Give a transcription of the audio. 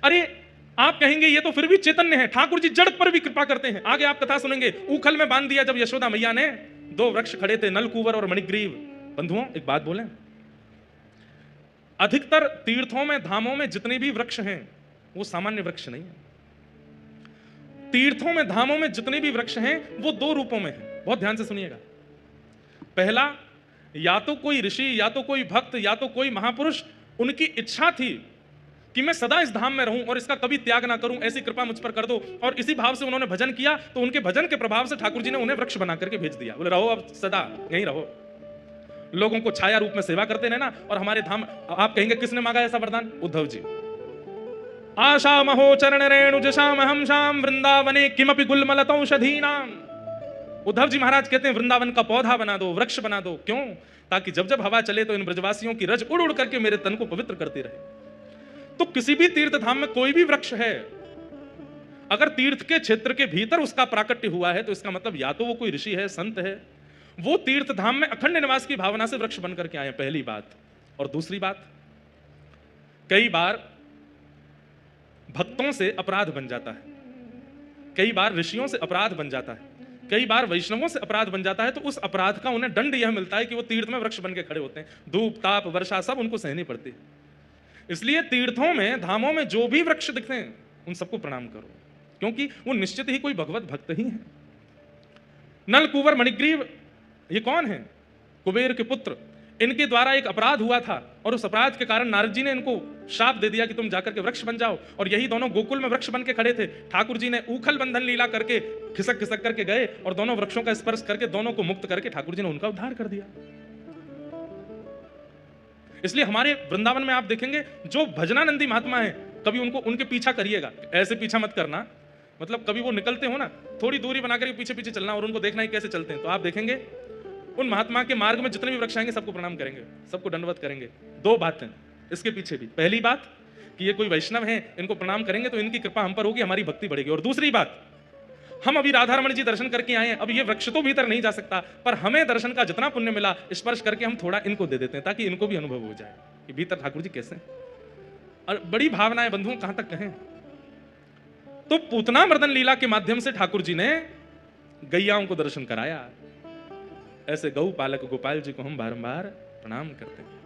अरे आप कहेंगे ये तो फिर भी चैतन्य है, ठाकुर जी जड़ पर भी कृपा करते हैं। आगे आप कथा सुनेंगे, ऊखल में बांध दिया जब यशोदा मैया ने, दो वृक्ष खड़े थे, नलकूवर और मणिग्रीव। बंधुओं एक बात बोलें, अधिकतर तीर्थों में, धामों में जितने भी वृक्ष हैं वो सामान्य वृक्ष नहीं है। तीर्थों में, धामों में जितने भी वृक्ष हैं वो दो रूपों में हैं। बहुत ध्यान से सुनिएगा। पहला, या तो कोई ऋषि, या तो कोई भक्त, या तो कोई महापुरुष, उनकी इच्छा थी कि मैं सदा इस धाम में रहूं और इसका कभी त्याग ना करूं, ऐसी कृपा मुझ पर कर दो, और इसी भाव से उन्होंने भजन किया, तो उनके भजन के प्रभाव से ठाकुर जी ने उन्हें वृक्ष बना करके भेज दिया। बोले रहो अब सदा यहीं रहो, लोगों को छाया रूप में सेवा करते रहना, और हमारे धाम। आप कहेंगे किसने मांगा ऐसा वरदान? उद्धव जी। आशा महो चरण रेणु जशाम हम शाम वृंदावने किमपि गुलमलतौषधीनाम। उद्धव जी महाराज कहते हैं वृंदावन का पौधा बना दो, वृक्ष बना दो। क्यों? ताकि जब जब हवा चले तो इन ब्रजवासियों की रज उड़ उड़ करके मेरे तन को पवित्र करती रहे। तो किसी भी तीर्थ धाम में कोई भी वृक्ष है, अगर तीर्थ के क्षेत्र के भीतर उसका प्राकट्य हुआ है, तो इसका मतलब या तो वो कोई ऋषि है, संत है, वो तीर्थ धाम में अखंड निवास की भावना से वृक्ष बनकर के आए, पहली बात। और दूसरी बात, कई बार भक्तों से अपराध बन जाता है, कई बार ऋषियों से अपराध बन जाता है, कई बार वैष्णवों से अपराध बन जाता है, तो उस अपराध का उन्हें दंड यह मिलता है कि वो तीर्थ में वृक्ष बन के खड़े होते हैं। धूप, ताप, वर्षा सब उनको सहनी पड़ती है। इसलिए तीर्थों में, धामों में जो भी वृक्ष दिखते हैं उन सबको प्रणाम करो, क्योंकि वो निश्चित ही कोई भगवत भक्त ही है। नल, कुंवर, मणिग्रीव ये कौन है? कुबेर के पुत्र। इनके द्वारा एक अपराध हुआ था, और उस अपराध के कारण नारद जी ने इनको शाप दे दिया कि तुम जाकर के वृक्ष बन जाओ। और यही दोनों गोकुल में वृक्ष बन के खड़े थे। ठाकुर जी ने ऊखल बंधन लीला करके खिसक खिसक करके गए और दोनों वृक्षों का स्पर्श करके दोनों को मुक्त करके ठाकुर जी ने उनका उद्धार कर दिया। इसलिए हमारे वृंदावन में आप देखेंगे जो भजनानंदी महात्मा है, कभी उनको उनके पीछा करिएगा, ऐसे पीछा मत करना। मतलब कभी वो निकलते हो ना, थोड़ी दूरी बना करके पीछे पीछे चलना और उनको देखना ही कैसे चलते हैं, तो आप देखेंगे उन महात्मा के मार्ग में जितने भी वृक्ष आएंगे सबको प्रणाम करेंगे, सबको दंडवत करेंगे। दो बातें इसके पीछे भी, पहली बात कि ये कोई वैष्णव है, इनको प्रणाम करेंगे तो इनकी कृपा हम पर होगी, हमारी भक्ति बढ़ेगी। और दूसरी बात, हम अभी राधा रमण जी दर्शन करके आए हैं, अब ये वृक्ष तो भीतर नहीं जा सकता, पर हमें दर्शन का जितना पुण्य मिला स्पर्श करके हम थोड़ा इनको दे देते हैं, ताकि इनको भी अनुभव हो जाए कि भीतर ठाकुर जी कैसे। और बड़ी भावना है बंधुओं, कहां तक कहें। तो पूतना मर्दन लीला के माध्यम से ठाकुर जी ने गैयाओं को दर्शन कराया। ऐसे गौ पालक गोपाल जी को हम बारंबार प्रणाम करते हैं।